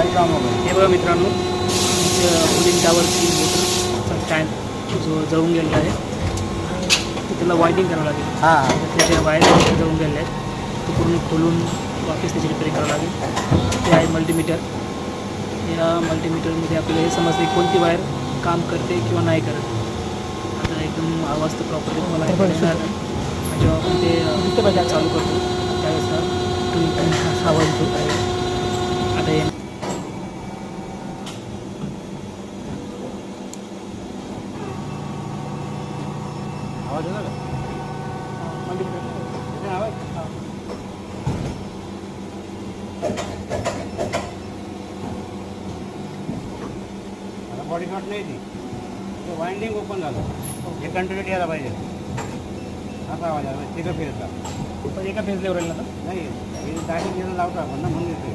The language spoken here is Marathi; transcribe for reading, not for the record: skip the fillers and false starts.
हे बघा मित्रांनो, पुलिंग टावरची मोटरचा स्टँड जो जळून गेलेला आहे, तर त्याला वायडिंग करावं लागेल. त्याच्या वायर जळून गेलेल्या आहेत, ते पूर्ण खोलून वापस त्याची रिपेअरिंग करावं लागेल. ते आहे मल्टीमीटर. या मल्टीमीटरमध्ये आपल्याला हे समजते कोणती वायर काम करते किंवा नाही करत. आता एकदम आवाज तर प्रॉपरली तुम्हाला ऐकणार नाही. जेव्हा आपण ते चालू करतो त्यावेळेस आवाज येतो. आता हे आवाज येतो का? मल्टीमीटर आवाज बॉडी शॉट नाही ती वाइंडिंग ओपन झालं. हे कंटिन्युटी यायला पाहिजे. असा आवाज आला तिथं फिरता पण एका फेजला राहिला ना. नाही. हे दाढी घेऊन लावतो आपण ना म्हणून येते.